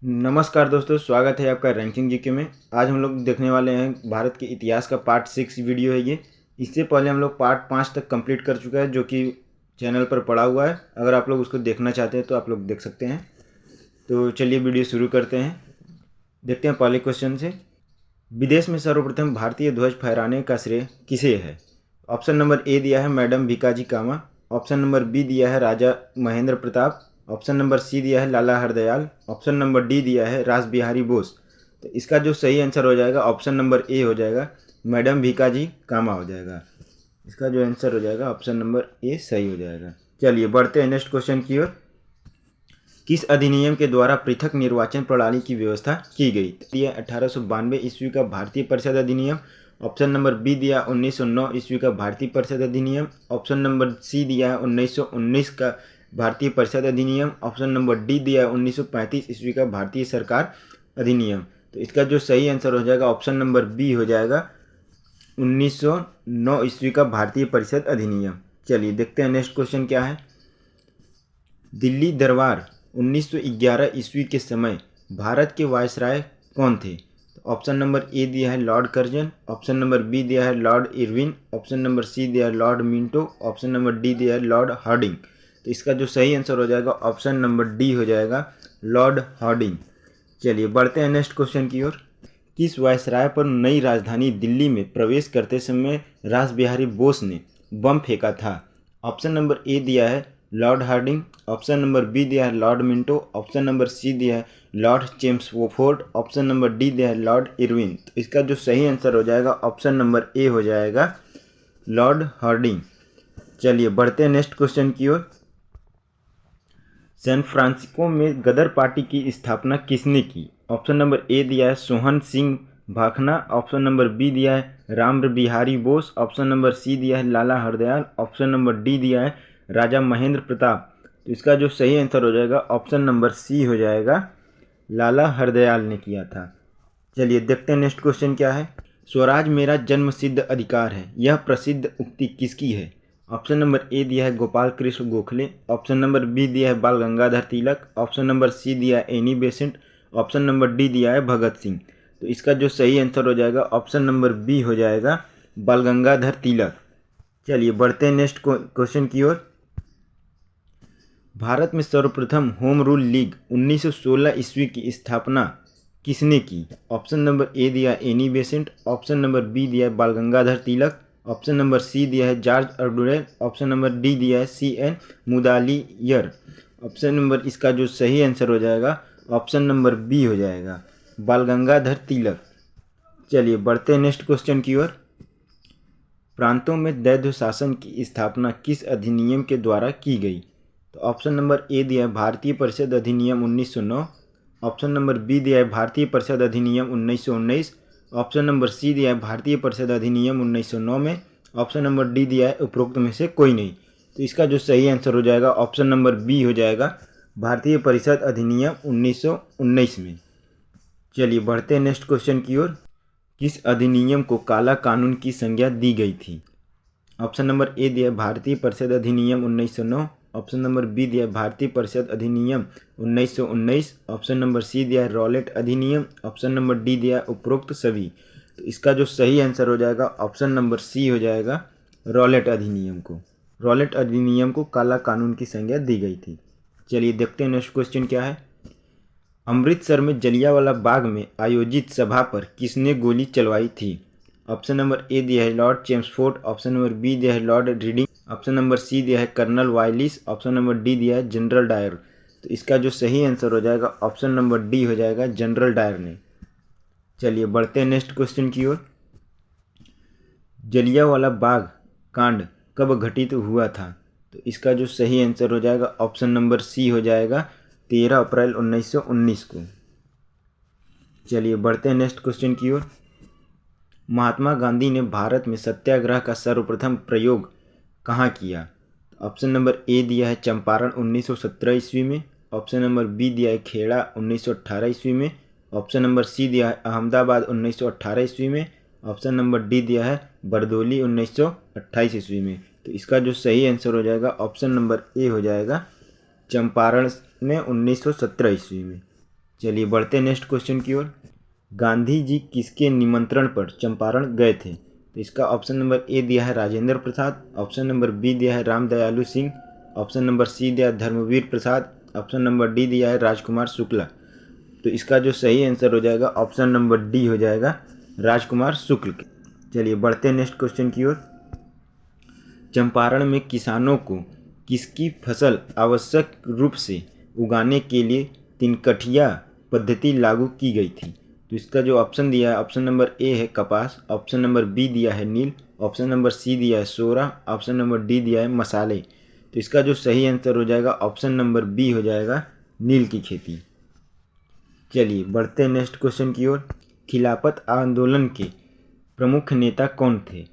नमस्कार दोस्तों, स्वागत है आपका रैंकिंग जीके में। आज हम लोग देखने वाले हैं भारत के इतिहास का पार्ट 6 वीडियो है ये। इससे पहले हम लोग पार्ट 5 तक कंप्लीट कर चुका है, जो कि चैनल पर पड़ा हुआ है। अगर आप लोग उसको देखना चाहते हैं तो आप लोग देख सकते हैं। तो चलिए वीडियो शुरू करते हैं। देखते हैं पहले क्वेश्चन से। विदेश में सर्वप्रथम भारतीय ध्वज फहराने का श्रेय किसे है? ऑप्शन नंबर ए दिया है madam Bhikaji Cama. Option number B दिया है Raja Mahendra Pratap. Option number C दिया है Lala Hardayal. Option number D दिया है रास बिहारी बोस। तो इसका जो सही आंसर हो जाएगा ऑप्शन नंबर ए हो जाएगा, मैडम भीकाजी कामा हो जाएगा। इसका जो आंसर हो जाएगा ऑप्शन नंबर ए सही हो जाएगा। चलिए बढ़ते हैं नेक्स्ट क्वेश्चन की ओर। किस अधिनियम के द्वारा पृथक निर्वाचन प्रणाली की व्यवस्था की गई? दिया 1892 ईस्वी का भारतीय परिषद अधिनियम। ऑप्शन नंबर बी दिया 1909 ईस्वी का भारतीय परिषद अधिनियम। ऑप्शन नंबर सी दिया है 1919 का भारतीय परिषद अधिनियम। ऑप्शन नंबर डी दिया है 1935 ईस्वी का भारतीय सरकार अधिनियम। तो इसका जो सही आंसर हो जाएगा ऑप्शन नंबर बी हो जाएगा, 1909 ईस्वी का भारतीय परिषद अधिनियम। चलिए देखते हैं नेक्स्ट क्वेश्चन क्या है। दिल्ली दरबार 1911 ईस्वी के समय भारत के वायसराय कौन थे? ऑप्शन नंबर ए दिया है Lord Curzon. Option number B दिया है Lord Irwin. Option number C दिया है Lord Minto. Option number D दिया है लॉर्ड हार्डिंग। तो इसका जो सही आंसर हो जाएगा ऑप्शन नंबर डी हो जाएगा, लॉर्ड हार्डिंग। चलिए बढ़ते हैं नेक्स्ट क्वेश्चन की ओर। किस वायसराय पर नई राजधानी दिल्ली में प्रवेश करते समय रास बिहारी बोस ने बम फेंका था? ऑप्शन नंबर ए दिया है Lord Hardinge. Option number B दिया है Lord Minto. Option number C दिया है Lord Chelmsford. Option number D दिया है लॉर्ड इरविन। तो इसका जो सही आंसर हो जाएगा ऑप्शन नंबर ए हो जाएगा, लॉर्ड हार्डिंग। चलिए बढ़ते हैं नेक्स्ट क्वेश्चन की ओर। सैन फ्रांसिस्को में गदर पार्टी की स्थापना किसने की? ऑप्शन नंबर ए दिया है Sohan Singh Bhakna. Option number B दिया है Ram Bihari Bose. Option number C दिया है Lala Hardayal. Option number D दिया है राजा महेंद्र प्रताप। तो इसका जो सही आंसर हो जाएगा ऑप्शन नंबर सी हो जाएगा, लाला हरदयाल ने किया था। चलिए देखते हैं नेक्स्ट क्वेश्चन क्या है। स्वराज मेरा जन्म सिद्ध अधिकार है, यह प्रसिद्ध उक्ति किसकी है? ऑप्शन नंबर ए दिया है Gopal Krishna Gokhale. Option number B दिया है Bal Gangadhar Tilak. Option number C दिया है Annie Besant. Option number D दिया है भगत सिंह। तो इसका जो सही आंसर हो जाएगा ऑप्शन नंबर बी हो जाएगा, बाल गंगाधर तिलक। चलिए बढ़ते हैं नेक्स्ट क्वेश्चन की ओर। भारत में सर्वप्रथम होम रूल लीग 1916 ईस्वी की स्थापना किसने की? ऑप्शन नंबर ए दिया Annie Besant. Option number B दिया है Bal Gangadhar Tilak. Option number C दिया है George Arundale. Option number D दिया है C N Mudaliar. Option number इसका जो सही आंसर हो जाएगा ऑप्शन नंबर बी हो जाएगा, बाल गंगाधर तिलक। चलिए बढ़ते हैं नेक्स्ट क्वेश्चन की ओर। प्रांतों में दैध्य शासन की स्थापना किस अधिनियम के द्वारा की गई? तो ऑप्शन नंबर ए दिया है भारतीय परिषद अधिनियम 1909। ऑप्शन नंबर बी दिया है भारतीय परिषद अधिनियम 1919। ऑप्शन नंबर सी दिया है भारतीय परिषद अधिनियम 1909 में। ऑप्शन नंबर डी दिया है उपरोक्त में से कोई नहीं। तो इसका जो सही आंसर हो जाएगा ऑप्शन नंबर बी हो जाएगा, भारतीय परिषद अधिनियम 1919 में। चलिए बढ़ते हैं नेक्स्ट क्वेश्चन की ओर। किस अधिनियम को काला कानून की संज्ञा दी गई थी? ऑप्शन नंबर ए दिया है भारतीय परिषद अधिनियम 1909। ऑप्शन नंबर बी दिया है भारतीय परिषद अधिनियम 1919। ऑप्शन नंबर सी दिया है रॉलेट अधिनियम। ऑप्शन नंबर डी दिया है उपरोक्त सभी। तो इसका जो सही आंसर हो जाएगा ऑप्शन नंबर सी हो जाएगा, रॉलेट अधिनियम को। रॉलेट अधिनियम को काला कानून की संज्ञा दी गई थी। चलिए देखते हैं नेक्स्ट क्वेश्चन क्या है। अमृतसर में जलियांवाला बाग में आयोजित सभा पर किसने गोली चलवाई थी? ऑप्शन नंबर ए दिया है Lord Chelmsford. Option number B दिया है Lord Reading. Option number C दिया है Colonel Wyllis. Option number D दिया है जनरल डायर। तो इसका जो सही आंसर हो जाएगा ऑप्शन नंबर डी हो जाएगा, जनरल डायर ने। चलिए बढ़ते हैं नेक्स्ट क्वेश्चन की ओर। जलियांवाला बाग कांड कब घटित हुआ था? तो इसका जो सही आंसर हो जाएगा ऑप्शन नंबर सी हो जाएगा, 13 अप्रैल 1919 को। चलिए बढ़ते हैं नेक्स्ट क्वेश्चन की ओर। महात्मा गांधी ने भारत में सत्याग्रह का सर्वप्रथम प्रयोग कहाँ किया? ऑप्शन नंबर ए दिया है चंपारण 1917 ईस्वी में। ऑप्शन नंबर बी दिया है खेड़ा 1918 ईस्वी में। ऑप्शन नंबर सी दिया है अहमदाबाद 1918 ईस्वी में। ऑप्शन नंबर डी दिया है बरदौली 1928 ईस्वी में। तो इसका जो सही आंसर हो जाएगा ऑप्शन नंबर ए हो जाएगा, चंपारण में 1917 ईस्वी में। चलिए बढ़ते हैं नेक्स्ट क्वेश्चन की ओर। गांधी जी किसके निमंत्रण पर चंपारण गए थे? तो इसका ऑप्शन नंबर ए दिया है Rajendra Prasad, option number B दिया है Ramdayalu Singh, option number C दिया है Dharmvir Prasad, option number D दिया है राजकुमार शुक्ला। तो इसका जो सही आंसर हो जाएगा ऑप्शन नंबर डी हो जाएगा, राजकुमार शुक्ल। चलिए बढ़ते हैं नेक्स्ट क्वेश्चन की ओर। चंपारण में किसानों को किसकी फसल आवश्यक रूप से उगाने के लिए तिनकठिया पद्धति लागू की गई थी? तो इसका जो ऑप्शन दिया है, ऑप्शन नंबर ए है कपास, ऑप्शन नंबर बी दिया है नील, ऑप्शन नंबर सी दिया है सोरा, ऑप्शन नंबर डी दिया है मसाले। तो इसका जो सही आंसर हो जाएगा ऑप्शन नंबर बी हो जाएगा, नील की खेती। चलिए बढ़ते हैं नेक्स्ट क्वेश्चन की ओर। खिलाफत आंदोलन के प्रमुख नेता कौन थे?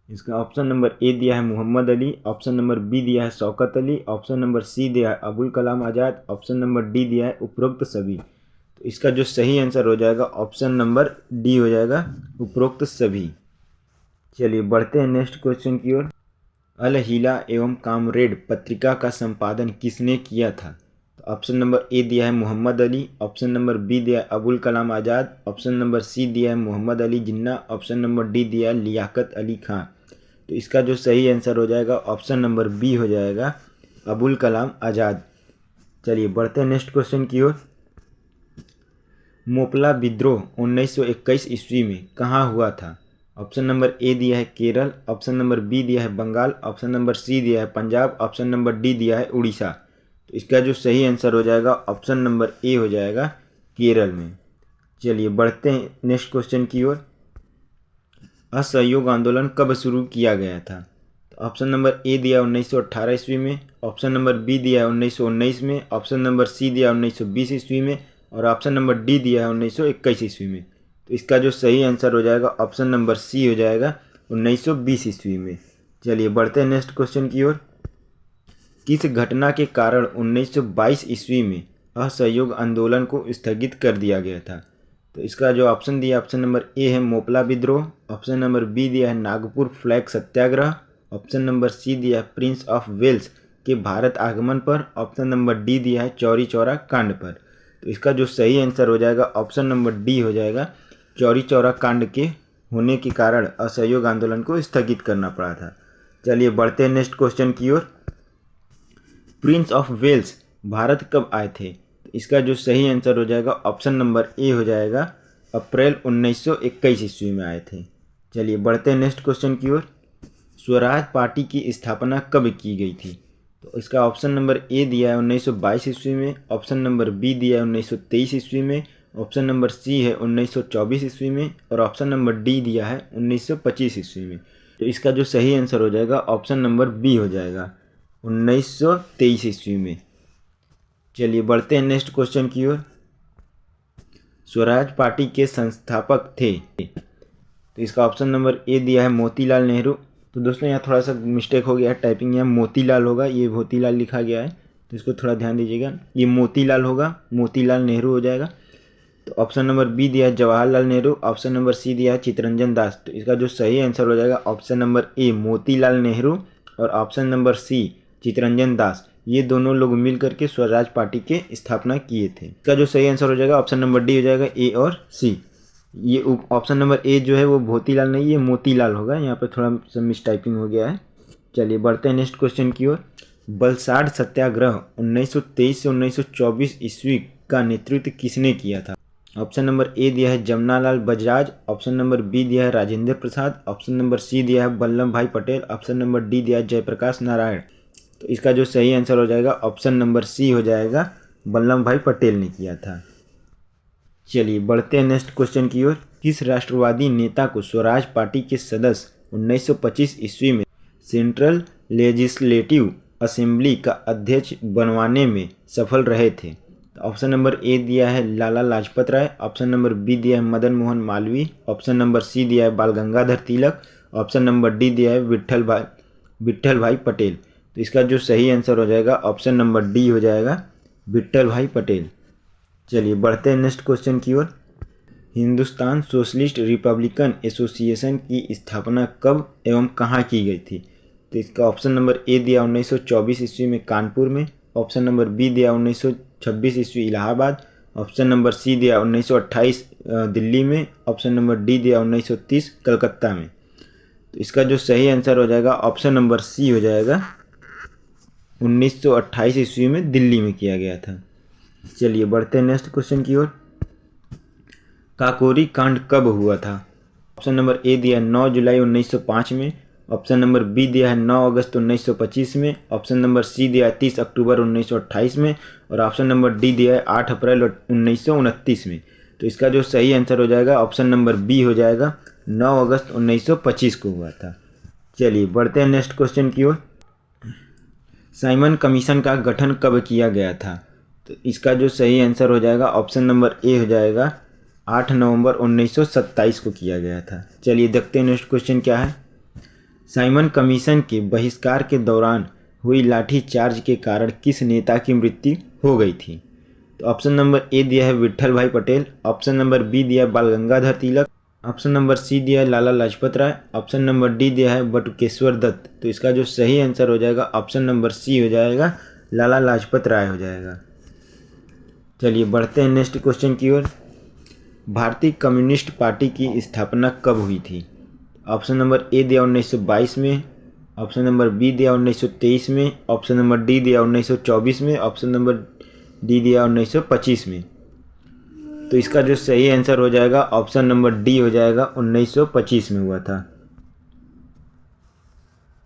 इसका ऑप्शन नंबर ए दिया है Mohammad Ali, option number B दिया है Shaukat Ali, option number C दिया है Abul Kalam Azad, option number D दिया है उपरोक्त सभी। तो इसका जो सही आंसर हो जाएगा ऑप्शन नंबर डी हो जाएगा, उपरोक्त सभी। चलिए बढ़ते हैं नेक्स्ट क्वेश्चन की ओर। अल हिला एवं कामरेड पत्रिका का संपादन किसने किया था? तो ऑप्शन नंबर ए दिया है Mohammad Ali, option number B दिया है Abul Kalam Azad, option number C दिया है Mohammad Ali Jinnah, option number D दिया है लियाकत अली खां। तो इसका जो सही आंसर हो जाएगा ऑप्शन नंबर बी हो जाएगा, अबुल कलाम आज़ाद। चलिए बढ़ते हैं नेक्स्ट क्वेश्चन की ओर। मोपला विद्रोह 1921 ईस्वी में कहाँ हुआ था? ऑप्शन नंबर ए दिया है केरल, ऑप्शन नंबर बी दिया है बंगाल, ऑप्शन नंबर सी दिया है पंजाब, ऑप्शन नंबर डी दिया है उड़ीसा। तो इसका जो सही आंसर हो जाएगा ऑप्शन नंबर ए हो जाएगा, केरल में। चलिए बढ़ते हैं नेक्स्ट क्वेश्चन की ओर। असहयोग आंदोलन कब शुरू किया गया था? तो ऑप्शन नंबर ए दिया 1918 ईस्वी में, ऑप्शन नंबर बी दिया 1919 में, ऑप्शन नंबर सी दिया 1920 ईस्वी में, और ऑप्शन नंबर डी दिया है 1921 ईस्वी में। तो इसका जो सही आंसर हो जाएगा ऑप्शन नंबर सी हो जाएगा, 1920 ईस्वी में। चलिए बढ़ते हैं नेक्स्ट क्वेश्चन की ओर। किस घटना के कारण 1922 ईस्वी में असहयोग आंदोलन को स्थगित कर दिया गया था? तो इसका जो ऑप्शन दिया ऑप्शन नंबर ए है मोपला विद्रोह, ऑप्शन नंबर बी दिया है नागपुर फ्लैग सत्याग्रह, ऑप्शन नंबर सी दिया है प्रिंस ऑफ वेल्स के भारत आगमन पर, ऑप्शन नंबर डी दिया है चौरी चौरा कांड पर। तो इसका जो सही आंसर हो जाएगा ऑप्शन नंबर डी हो जाएगा, चौरी चौरा कांड के होने के कारण असहयोग आंदोलन को स्थगित करना पड़ा था। चलिए बढ़ते हैं नेक्स्ट क्वेश्चन की ओर। प्रिंस ऑफ वेल्स भारत कब आए थे? तो इसका जो सही आंसर हो जाएगा ऑप्शन नंबर ए हो जाएगा, अप्रैल 1921 ईस्वी में आए थे। चलिए बढ़ते हैं नेक्स्ट क्वेश्चन की ओर। स्वराज पार्टी की स्थापना कब की गई थी? तो इसका ऑप्शन नंबर ए दिया है 1922 ईस्वी में, ऑप्शन नंबर बी दिया है 1923 ईस्वी में, ऑप्शन नंबर सी है 1924 ईस्वी में, और ऑप्शन नंबर डी दिया है 1925 ईस्वी में। तो इसका जो सही आंसर हो जाएगा ऑप्शन नंबर बी हो जाएगा, 1923 ईस्वी में। चलिए बढ़ते हैं नेक्स्ट क्वेश्चन की ओर। स्वराज पार्टी के संस्थापक थे? तो इसका ऑप्शन नंबर ए दिया है मोतीलाल नेहरू। तो दोस्तों यहाँ थोड़ा सा मिस्टेक हो गया है, टाइपिंग यहाँ मोतीलाल होगा, ये मोतीलाल लिखा गया है, तो इसको थोड़ा ध्यान दीजिएगा, ये मोतीलाल होगा, मोतीलाल नेहरू हो जाएगा। तो ऑप्शन नंबर बी दिया है Jawaharlal Nehru, option number C दिया है चित्तरंजन दास। तो इसका जो सही आंसर हो जाएगा ऑप्शन नंबर ए मोतीलाल नेहरू, और ऑप्शन नंबर सी चित्तरंजन दास, ये दोनों लोग मिल करके स्वराज पार्टी के स्थापना किए थे। इसका जो सही आंसर हो जाएगा ऑप्शन नंबर डी हो जाएगा, ए और सी। ये ऑप्शन नंबर ए जो है वो मोतीलाल नहीं, ये मोतीलाल होगा, यहाँ पे थोड़ा सा मिस टाइपिंग हो गया है। चलिए बढ़ते हैं नेक्स्ट क्वेश्चन की ओर। बलसाड़ सत्याग्रह 1923 से 1924 ईस्वी का नेतृत्व किसने किया था? ऑप्शन नंबर ए दिया है Jamnalal Bajaj, option number B दिया है Rajendra Prasad, option number C दिया है वल्लभ भाई पटेल, ऑप्शन नंबर डी दिया है जयप्रकाश नारायण। तो इसका जो सही आंसर हो जाएगा ऑप्शन नंबर सी हो जाएगा, वल्लभ भाई पटेल ने किया था। चलिए बढ़ते हैं नेक्स्ट क्वेश्चन की ओर। किस राष्ट्रवादी नेता को स्वराज पार्टी के सदस्य 1925 ईस्वी में सेंट्रल लेजिस्लेटिव असेंबली का अध्यक्ष बनवाने में सफल रहे थे? ऑप्शन नंबर ए दिया है Lala Lajpat Rai, option number B दिया है Madan Mohan Malaviya, option number C दिया है Bal Gangadhar Tilak, option number D दिया है विट्ठल भाई पटेल। तो इसका जो सही आंसर हो जाएगा ऑप्शन नंबर डी हो जाएगा, विट्ठल भाई पटेल। चलिए बढ़ते हैं नेक्स्ट क्वेश्चन की ओर। हिंदुस्तान सोशलिस्ट रिपब्लिकन एसोसिएशन की स्थापना कब एवं कहाँ की गई थी? तो इसका ऑप्शन नंबर ए दिया 1924 ईस्वी में कानपुर में, ऑप्शन नंबर बी दिया 1926 ईस्वी इलाहाबाद, ऑप्शन नंबर सी दिया 1928 दिल्ली में, ऑप्शन नंबर डी दिया 1930 कलकत्ता में। तो इसका जो सही आंसर हो जाएगा ऑप्शन नंबर सी हो जाएगा, 1928 ईस्वी में दिल्ली में किया गया था। चलिए बढ़ते हैं नेक्स्ट क्वेश्चन की ओर। काकोरी कांड कब हुआ था? ऑप्शन नंबर ए दिया है 9 जुलाई 1905 में, ऑप्शन नंबर बी दिया है 9 अगस्त 1925 में, ऑप्शन नंबर सी दिया है 30 अक्टूबर 1928 में, और ऑप्शन नंबर डी दिया है 8 अप्रैल 1929 में। तो इसका जो सही आंसर हो जाएगा ऑप्शन नंबर बी हो जाएगा, 9 अगस्त 1925 को हुआ था। चलिए बढ़ते हैं नेक्स्ट क्वेश्चन की ओर। साइमन कमीशन का गठन कब किया गया था? तो इसका जो सही आंसर हो जाएगा ऑप्शन नंबर ए हो जाएगा, 8 नवंबर 1927 को किया गया था। चलिए देखते हैं नेक्स्ट क्वेश्चन क्या है। साइमन कमीशन के बहिष्कार के दौरान हुई लाठीचार्ज के कारण किस नेता की मृत्यु हो गई थी? तो ऑप्शन नंबर ए दिया है विट्ठल भाई पटेल, ऑप्शन नंबर बी दिया है Bal Gangadhar Tilak, option number C दिया है Lala Lajpat Rai, option number D दिया है बटुकेश्वर दत्त। तो इसका जो सही आंसर हो जाएगा ऑप्शन नंबर सी हो जाएगा, लाला लाजपत राय हो जाएगा। चलिए बढ़ते हैं नेक्स्ट क्वेश्चन की ओर। भारतीय कम्युनिस्ट पार्टी की स्थापना कब हुई थी? ऑप्शन नंबर ए दिया 1922 में, ऑप्शन नंबर बी दिया 1923 में, ऑप्शन नंबर डी दिया 1924 में, ऑप्शन नंबर डी दिया 1925 में। तो इसका जो सही आंसर हो जाएगा ऑप्शन नंबर डी हो जाएगा, 1925 में हुआ था।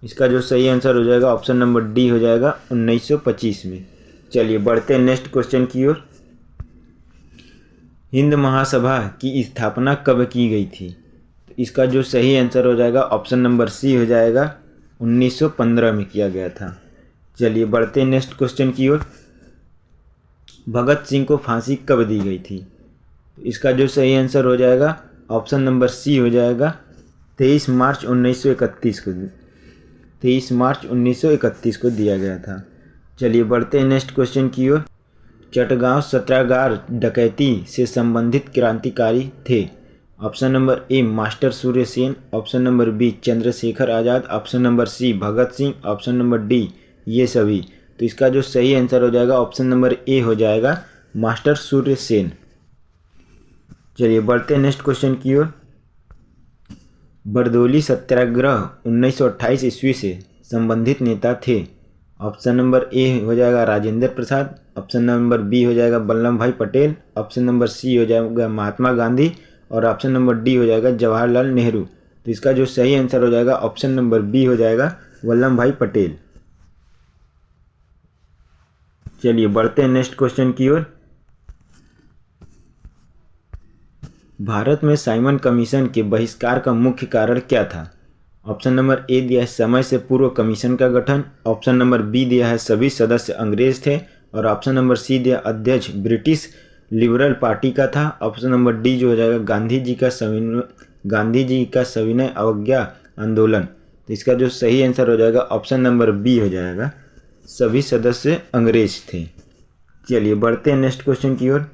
इसका जो सही आंसर हो जाएगा ऑप्शन नंबर डी हो जाएगा, 1925 में। चलिए बढ़ते हैं नेक्स्ट क्वेश्चन की ओर। हिंद महासभा की स्थापना कब की गई थी? तो इसका जो सही आंसर हो जाएगा ऑप्शन नंबर सी हो जाएगा, 1915 में किया गया था। चलिए बढ़ते हैं नेक्स्ट क्वेश्चन की ओर। भगत सिंह को फांसी कब दी गई थी? तो इसका जो सही आंसर हो जाएगा ऑप्शन नंबर सी हो जाएगा, 23 मार्च 1931 को 23 मार्च 1931 को दिया गया था। चलिए बढ़ते हैं नेक्स्ट क्वेश्चन की ओर। चटगांव सत्याग्रह डकैती से संबंधित क्रांतिकारी थे? Option number A master Surya Sen, option number B Chandrashekhar Azad, option number C Bhagat Singh, option number D ये सभी। तो इसका जो सही आंसर हो जाएगा ऑप्शन नंबर ए हो जाएगा, मास्टर सूर्य सेन। चलिए बढ़ते हैं नेक्स्ट क्वेश्चन की ओर। बरदौली सत्याग्रह 1928 ईस्वी से संबंधित नेता थे? ऑप्शन नंबर ए हो जाएगा Rajendra Prasad, option number B हो जाएगा वल्लभ भाई पटेल, ऑप्शन नंबर सी हो जाएगा महात्मा गांधी, और ऑप्शन नंबर डी हो जाएगा जवाहरलाल नेहरू। तो इसका जो सही आंसर हो जाएगा ऑप्शन नंबर बी हो जाएगा, वल्लभ भाई पटेल। चलिए बढ़ते हैं नेक्स्ट क्वेश्चन की ओर। भारत में साइमन कमीशन के बहिष्कार का मुख्य कारण क्या था? ऑप्शन नंबर ए दिया है समय से पूर्व कमीशन का गठन, ऑप्शन नंबर बी दिया है सभी सदस्य अंग्रेज थे, और ऑप्शन नंबर सी दिया अध्यक्ष ब्रिटिश लिबरल पार्टी का था, ऑप्शन नंबर डी जो हो जाएगा गांधी जी का सविनय अवज्ञा आंदोलन। तो इसका जो सही आंसर हो जाएगा ऑप्शन नंबर बी हो जाएगा, सभी सदस्य अंग्रेज थे। चलिए बढ़ते हैं नेक्स्ट क्वेश्चन की ओर।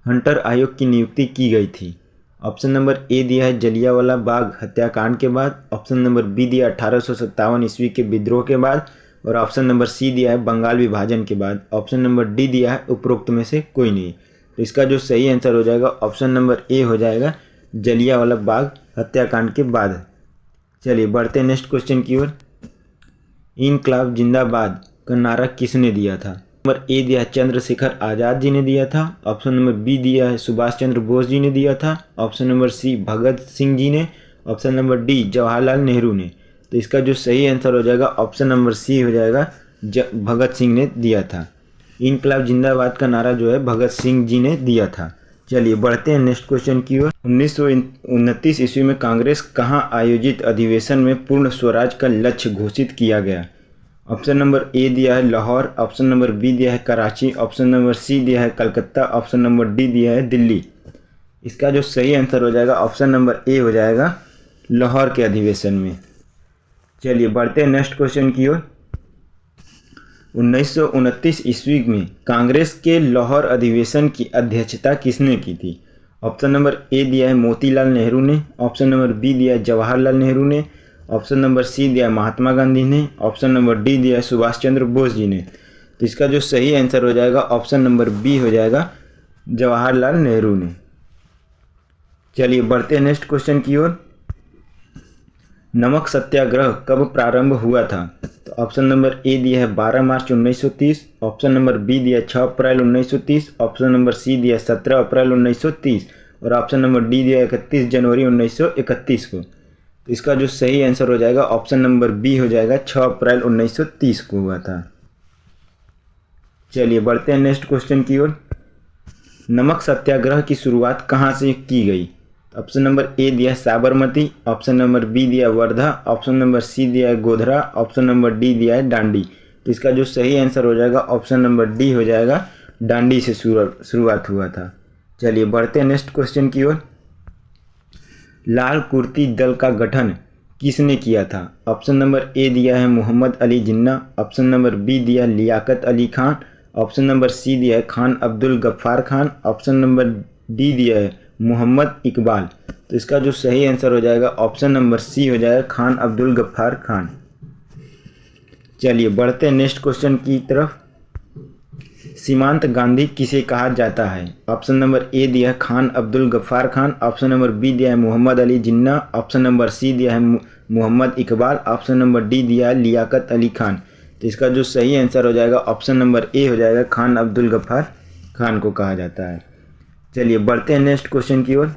हंटर आयोग की नियुक्ति की गई थी? ऑप्शन नंबर ए दिया है जलियांवाला बाग हत्याकांड के बाद, ऑप्शन नंबर बी दिया 1857 ईस्वी के विद्रोह के बाद, और ऑप्शन नंबर सी दिया है बंगाल विभाजन के बाद, ऑप्शन नंबर डी दिया है उपरोक्त में से कोई नहीं। तो इसका जो सही आंसर हो जाएगा ऑप्शन नंबर ए हो जाएगा, जलियांवाला बाग हत्याकांड के बाद। चलिए बढ़ते हैं नेक्स्ट क्वेश्चन की ओर। इनकलाब जिंदाबाद का नारा किसने दिया था? नंबर ए दिया है चंद्रशेखर आज़ाद जी ने दिया था, ऑप्शन नंबर बी दिया है सुभाष चंद्र बोस जी ने दिया था, option number C Bhagat Singh ji ने, option number D Jawaharlal Nehru ने। तो इसका जो सही आंसर हो जाएगा ऑप्शन नंबर सी हो जाएगा, भगत सिंह ने दिया था। इनकलाब जिंदाबाद का नारा जो है भगत सिंह जी ने दिया था। चलिए बढ़ते हैं नेक्स्ट क्वेश्चन की ओर। 1929 ईस्वी में कांग्रेस कहाँ आयोजित अधिवेशन में पूर्ण स्वराज का लक्ष्य घोषित किया गया? ऑप्शन नंबर ए दिया है लाहौर, ऑप्शन नंबर बी दिया है कराची, ऑप्शन नंबर सी दिया है कलकत्ता, ऑप्शन नंबर डी दिया है दिल्ली। इसका जो सही आंसर हो जाएगा ऑप्शन नंबर ए हो जाएगा, लाहौर के अधिवेशन में। चलिए बढ़ते हैं नेक्स्ट क्वेश्चन की ओर। 1929 ईस्वी में कांग्रेस के लाहौर अधिवेशन की अध्यक्षता किसने की थी? ऑप्शन नंबर ए दिया है मोतीलाल नेहरू ने, ऑप्शन नंबर बी दिया है जवाहरलाल नेहरू ने, ऑप्शन नंबर सी दिया है महात्मा गांधी ने, ऑप्शन नंबर डी दिया है सुभाष चंद्र बोस जी ने। तो इसका जो सही आंसर हो जाएगा ऑप्शन नंबर बी हो जाएगा, जवाहरलाल नेहरू ने। चलिए बढ़ते हैं नेक्स्ट क्वेश्चन की ओर। नमक सत्याग्रह कब प्रारंभ हुआ था? तो ऑप्शन नंबर ए दिया है 12 मार्च 1930, ऑप्शन नंबर बी दिया है 6 अप्रैल 1930, ऑप्शन नंबर सी दिया है 17 अप्रैल 1930 और ऑप्शन नंबर डी दिया है 31 जनवरी 1931 को। तो इसका जो सही आंसर हो जाएगा ऑप्शन नंबर बी हो जाएगा, 6 अप्रैल 1930 को हुआ था। चलिए बढ़ते हैं नेक्स्ट क्वेश्चन की ओर। नमक सत्याग्रह की शुरुआत कहाँ से की गई? ऑप्शन नंबर ए दिया है साबरमती, ऑप्शन नंबर बी दिया है वर्धा, ऑप्शन नंबर सी दिया है गोधरा, ऑप्शन नंबर डी दिया है डांडी। तो इसका जो सही आंसर हो जाएगा ऑप्शन नंबर डी हो जाएगा, डांडी से शुरुआत हुआ था। चलिए बढ़ते हैं नेक्स्ट क्वेश्चन की ओर। लाल कुर्ती दल का गठन किसने किया था? ऑप्शन नंबर ए दिया है Mohammad Ali Jinnah, option number B दिया है Liaquat Ali Khan, option number C दिया है Khan Abdul Ghaffar Khan, option number D दिया है मोहम्मद इकबाल। तो इसका जो सही आंसर हो जाएगा ऑप्शन नंबर सी हो जाएगा, खान अब्दुल गफ्फार खान। चलिए बढ़ते हैं नेक्स्ट क्वेश्चन की तरफ। सीमांत गांधी किसे कहा जाता है? ऑप्शन नंबर ए दिया है Khan Abdul Ghaffar Khan, option number B दिया है Mohammad Ali Jinnah, option number C दिया है Mohammad Iqbal, option number D दिया है लियाकत अली खान। तो इसका जो सही आंसर हो जाएगा ऑप्शन नंबर ए हो जाएगा, खान अब्दुल गफ्फार खान को कहा जाता है। चलिए बढ़ते हैं नेक्स्ट क्वेश्चन की ओर।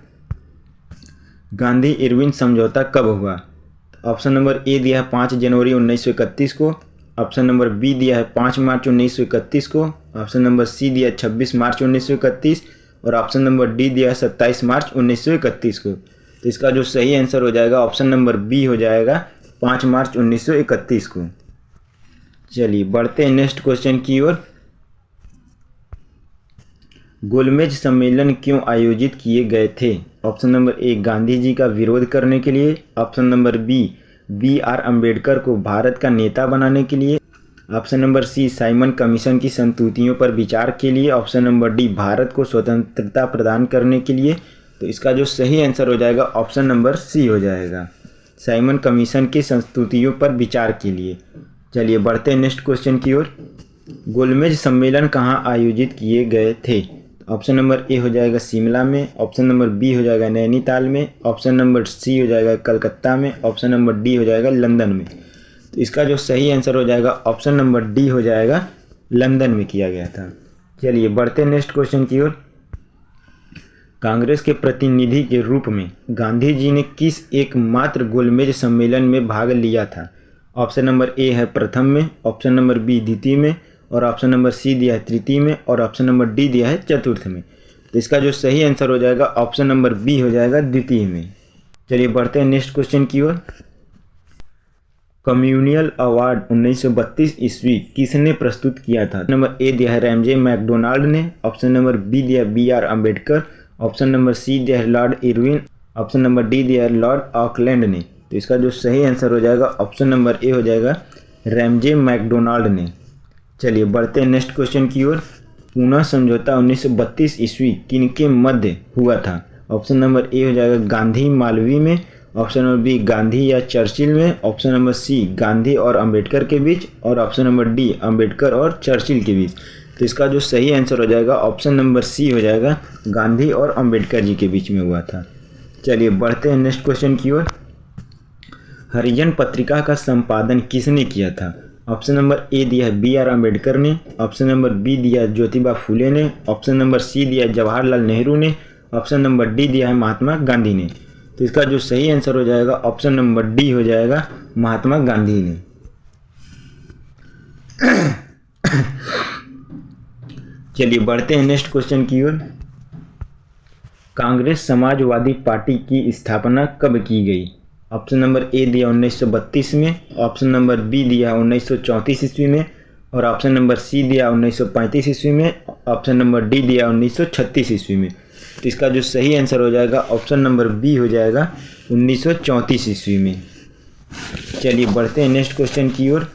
गांधी इरविन समझौता कब हुआ? ऑप्शन नंबर ए दिया है 5 जनवरी 1931 को, ऑप्शन नंबर बी दिया है 5 मार्च 1931 को, ऑप्शन नंबर सी दिया है 26 मार्च 1931 और ऑप्शन नंबर डी दिया है 27 मार्च 1931 को। तो इसका जो सही आंसर हो जाएगा ऑप्शन नंबर बी हो जाएगा, 5 मार्च 1931 को। चलिए बढ़ते हैं नेक्स्ट क्वेश्चन की ओर। गोलमेज सम्मेलन क्यों आयोजित किए गए थे? Option number A Gandhi ji का विरोध करने के लिए, option number B R Ambedkar को भारत का नेता बनाने के लिए, option number C Simon commission की संस्तुतियों पर विचार के लिए, ऑप्शन नंबर डी भारत को स्वतंत्रता प्रदान करने के लिए। तो इसका जो सही आंसर हो जाएगा ऑप्शन नंबर सी हो जाएगा, साइमन कमीशन की संस्तुतियों पर विचार के लिए। चलिए बढ़ते हैं नेक्स्ट क्वेश्चन की ओर। गोलमेज सम्मेलन कहाँ आयोजित किए गए थे? ऑप्शन नंबर ए हो जाएगा शिमला में, ऑप्शन नंबर बी हो जाएगा नैनीताल में, ऑप्शन नंबर सी हो जाएगा कलकत्ता में, ऑप्शन नंबर डी हो जाएगा लंदन में। तो इसका जो सही आंसर हो जाएगा ऑप्शन नंबर डी हो जाएगा, लंदन में किया गया था। चलिए बढ़ते हैं नेक्स्ट क्वेश्चन की ओर। कांग्रेस के प्रतिनिधि के रूप में गांधी जी ने किस एकमात्र गोलमेज सम्मेलन में भाग लिया था? ऑप्शन नंबर ए है प्रथम में, ऑप्शन नंबर बी द्वितीय में और ऑप्शन नंबर सी दिया है तृतीय में और ऑप्शन नंबर डी दिया है चतुर्थ में। तो इसका जो सही आंसर हो जाएगा ऑप्शन नंबर बी हो जाएगा, द्वितीय में। चलिए बढ़ते हैं नेक्स्ट क्वेश्चन की ओर। कम्युनियल अवार्ड 1932 ईस्वी किसने प्रस्तुत किया था? नंबर ए दिया है रैमजे मैकडोनाल्ड ने, ऑप्शन नंबर बी दिया है B R Ambedkar, option number C दिया है Lord Irwin, option number D दिया है लॉर्ड ऑकलैंड ने। तो इसका जो सही आंसर हो जाएगा ऑप्शन नंबर ए हो जाएगा, रैमजे मैकडोनाल्ड ने। चलिए बढ़ते हैं नेक्स्ट क्वेश्चन की ओर। पुनः समझौता 1932 ईस्वी किनके मध्य हुआ था? ऑप्शन नंबर ए हो जाएगा गांधी मालवीय में, ऑप्शन नंबर बी गांधी या चर्चिल में, ऑप्शन नंबर सी गांधी और अंबेडकर के बीच और ऑप्शन नंबर डी अंबेडकर और चर्चिल के बीच। तो इसका जो सही आंसर हो जाएगा ऑप्शन नंबर सी हो जाएगा, गांधी और अंबेडकर जी के बीच में हुआ था। चलिए बढ़ते हैं नेक्स्ट क्वेश्चन की ओर। हरिजन पत्रिका का संपादन किसने किया था? ऑप्शन नंबर ए दिया है बी आर अम्बेडकर ने, ऑप्शन नंबर बी दिया है ज्योतिबा फुले ने, ऑप्शन नंबर सी दिया है जवाहरलाल नेहरू ने, ऑप्शन नंबर डी दिया है महात्मा गांधी ने। तो इसका जो सही आंसर हो जाएगा ऑप्शन नंबर डी हो जाएगा, महात्मा गांधी ने। चलिए बढ़ते हैं नेक्स्ट क्वेश्चन की ओर। कांग्रेस समाजवादी पार्टी की स्थापना कब की गई? ऑप्शन नंबर ए दिया 1932 में, ऑप्शन नंबर बी दिया 1934 ईस्वी में और ऑप्शन नंबर सी दिया 1935 ईस्वी में, ऑप्शन नंबर डी दिया 1936 ईस्वी में। तो इसका जो सही आंसर हो जाएगा ऑप्शन नंबर बी हो जाएगा, 1934 ईस्वी में। चलिए बढ़ते हैं नेक्स्ट क्वेश्चन की ओर।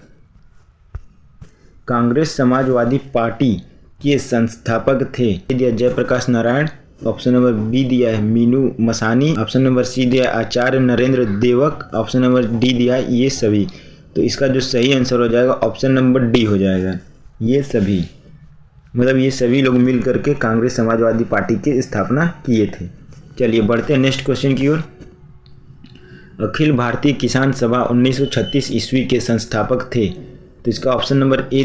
कांग्रेस समाजवादी पार्टी के संस्थापक थे? दिया Jayaprakash Narayan, option number B दिया है Minoo Masani, option number C दिया है आचार्य नरेंद्र देवक, ऑप्शन नंबर डी दिया है ये सभी। तो इसका जो सही आंसर हो जाएगा ऑप्शन नंबर डी हो जाएगा, ये सभी लोग मिल करके कांग्रेस समाजवादी पार्टी की स्थापना किए थे। चलिए बढ़ते हैं नेक्स्ट क्वेश्चन की ओर। अखिल भारतीय किसान सभा 1936 ईस्वी के संस्थापक थे। तो इसका ऑप्शन नंबर ए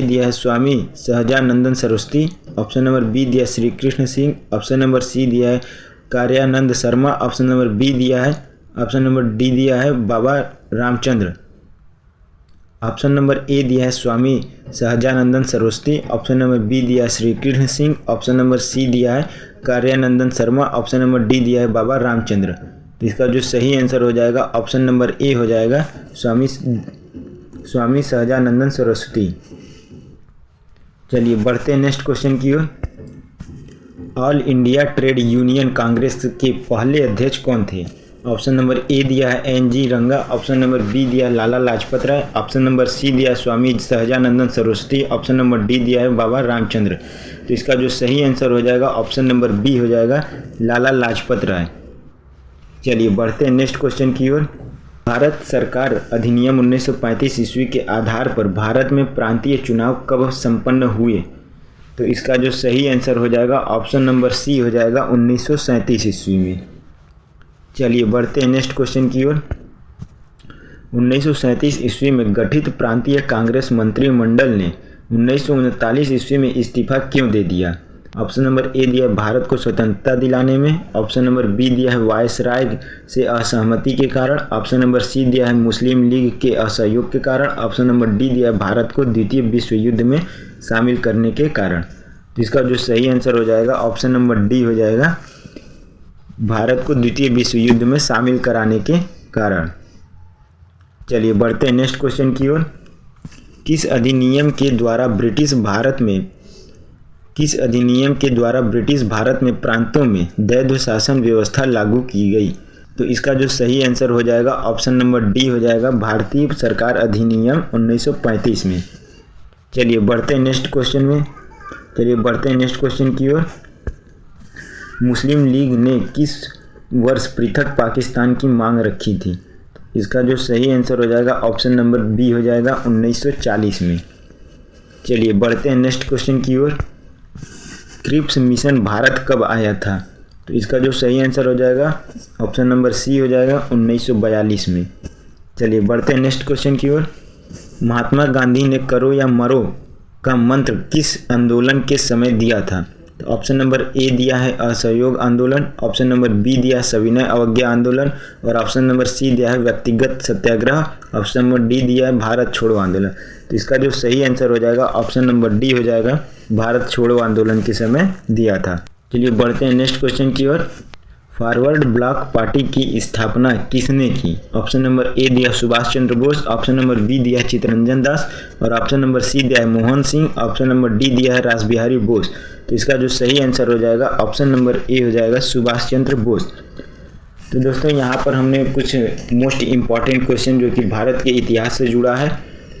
दिया है Swami Sahajanand Saraswati. Option number B दिया है Shri Krishna Singh. Option number C दिया है Karyanand Sharma. Option number D दिया है Baba Ramchandra. Option number A दिया है Swami Sahajanandan Saraswati. Option number B दिया है Shri Krishna Singh. Option number C दिया है Karyanandan Sharma. Option number D दिया है बाबा रामचंद्र। तो इसका जो सही आंसर हो जाएगा ऑप्शन नंबर ए हो जाएगा स्वामी सहजानंदन सरस्वती। चलिए बढ़ते हैं नेक्स्ट क्वेश्चन की ओर। All India Trade Union Congress के पहले अध्यक्ष कौन थे? ऑप्शन नंबर ए दिया है एन.जी. रंगा। ऑप्शन नंबर बी दिया है Lala Lajpat Rai. Option number C दिया है Swami Sahajanandan Saraswati. Option number D दिया है बाबा रामचंद्र। तो इसका जो सही आंसर हो जाएगा ऑप्शन नंबर बी हो जाएगा लाला लाजपत राय। चलिए बढ़ते हैं नेक्स्ट क्वेश्चन की ओर। भारत सरकार अधिनियम 1935 ईस्वी के आधार पर भारत में प्रांतीय चुनाव कब संपन्न हुए? तो इसका जो सही आंसर हो जाएगा ऑप्शन नंबर सी हो जाएगा 1937 ईस्वी में। चलिए बढ़ते हैं नेक्स्ट क्वेश्चन की ओर। 1937 ईस्वी में गठित प्रांतीय कांग्रेस मंत्रिमंडल ने 1939 ईस्वी में इस्तीफा क्यों दे दिया? ऑप्शन नंबर ए दिया है भारत को स्वतंत्रता दिलाने में। ऑप्शन नंबर बी दिया है वायसराय से असहमति के कारण। ऑप्शन नंबर सी दिया है मुस्लिम लीग के असहयोग के कारण। ऑप्शन नंबर डी दिया है भारत को द्वितीय विश्व युद्ध में शामिल करने के कारण। तो इसका जो सही आंसर हो जाएगा ऑप्शन नंबर डी हो जाएगा भारत को द्वितीय विश्व युद्ध में शामिल कराने के कारण। चलिए बढ़ते हैं नेक्स्ट क्वेश्चन की ओर। किस अधिनियम के द्वारा ब्रिटिश भारत में प्रांतों में द्वैध शासन व्यवस्था लागू की गई? तो इसका जो सही आंसर हो जाएगा ऑप्शन नंबर डी हो जाएगा भारतीय सरकार अधिनियम 1935 में। चलिए बढ़ते हैं नेक्स्ट क्वेश्चन की ओर। मुस्लिम लीग ने किस वर्ष पृथक पाकिस्तान की मांग रखी थी? इसका जो सही आंसर हो जाएगा ऑप्शन नंबर बी हो जाएगा 1940 में। चलिए बढ़ते हैं नेक्स्ट क्वेश्चन की ओर। क्रिप्स मिशन भारत कब आया था? तो इसका जो सही आंसर हो जाएगा ऑप्शन नंबर सी हो जाएगा 1942 में। चलिए बढ़ते हैं नेक्स्ट क्वेश्चन की ओर। महात्मा गांधी ने करो या मरो का मंत्र किस आंदोलन के समय दिया था? तो ऑप्शन नंबर ए दिया है असहयोग आंदोलन। ऑप्शन नंबर बी दिया है सविनय अवज्ञा आंदोलन। और ऑप्शन नंबर सी दिया है व्यक्तिगत सत्याग्रह। ऑप्शन नंबर डी दिया है भारत छोड़ो आंदोलन। तो इसका जो सही आंसर हो जाएगा ऑप्शन नंबर डी हो जाएगा भारत छोड़ो आंदोलन के समय दिया था। चलिए बढ़ते हैं नेक्स्ट क्वेश्चन की ओर। फॉरवर्ड ब्लॉक पार्टी की स्थापना किसने की? ऑप्शन नंबर ए दिया Subhash Chandra Bose. Option number B दिया है चित्तरंजन दास। और ऑप्शन नंबर सी दिया है Mohan Singh. Option number D दिया है रासबिहारी बोस। तो इसका जो सही आंसर हो जाएगा ऑप्शन नंबर ए हो जाएगा सुभाष चंद्र बोस। तो दोस्तों यहाँ पर हमने कुछ मोस्ट इम्पॉर्टेंट क्वेश्चन जो कि भारत के इतिहास से जुड़ा है,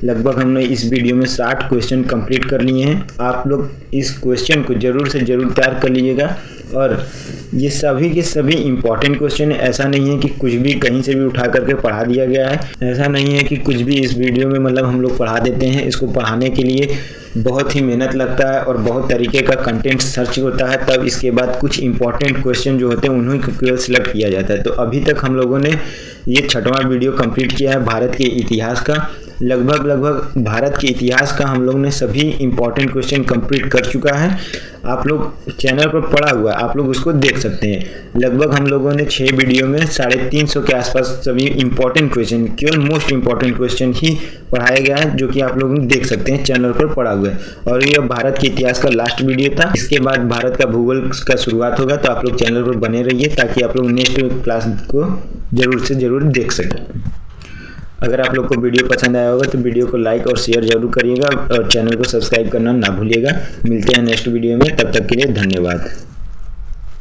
लगभग हमने इस वीडियो में 60 क्वेश्चन कंप्लीट कर लिए हैं। आप लोग इस क्वेश्चन को ज़रूर से ज़रूर तैयार कर लीजिएगा। और ये सभी के सभी इम्पॉर्टेंट क्वेश्चन है। ऐसा नहीं है कि कुछ भी कहीं से भी उठा करके पढ़ा दिया गया है। ऐसा नहीं है कि कुछ भी इस वीडियो में मतलब हम लोग पढ़ा देते हैं। इसको पढ़ाने के लिए बहुत ही मेहनत लगता है और बहुत तरीके का कंटेंट सर्च होता है, तब इसके बाद कुछ इंपॉर्टेंट क्वेश्चन जो होते हैं उन्हीं को केवल सिलेक्ट किया जाता है। तो अभी तक हम लोगों ने ये 6वां वीडियो कंप्लीट किया है भारत के इतिहास का। लगभग भारत के इतिहास का हम लोग ने सभी इंपॉर्टेंट क्वेश्चन कंप्लीट कर चुका है। आप लोग चैनल पर पड़ा हुआ है, आप लोग उसको देख सकते हैं। लगभग हम लोगों ने 6 वीडियो में 350 के आसपास सभी इंपॉर्टेंट क्वेश्चन, केवल मोस्ट इंपॉर्टेंट क्वेश्चन ही पढ़ाया गया है, जो कि आप लोग देख सकते हैं चैनल पर पड़ा हुआ है। और ये भारत के इतिहास का लास्ट वीडियो था। इसके बाद भारत का भूगोल का शुरुआत होगा। तो आप लोग चैनल पर बने रहिए ताकि आप लोग नेक्स्ट क्लास को जरूर से जरूर देख सकें। अगर आप लोग को वीडियो पसंद आया होगा तो वीडियो को लाइक और शेयर जरूर करिएगा और चैनल को सब्सक्राइब करना ना भूलिएगा। मिलते हैं नेक्स्ट वीडियो में, तब तक के लिए धन्यवाद।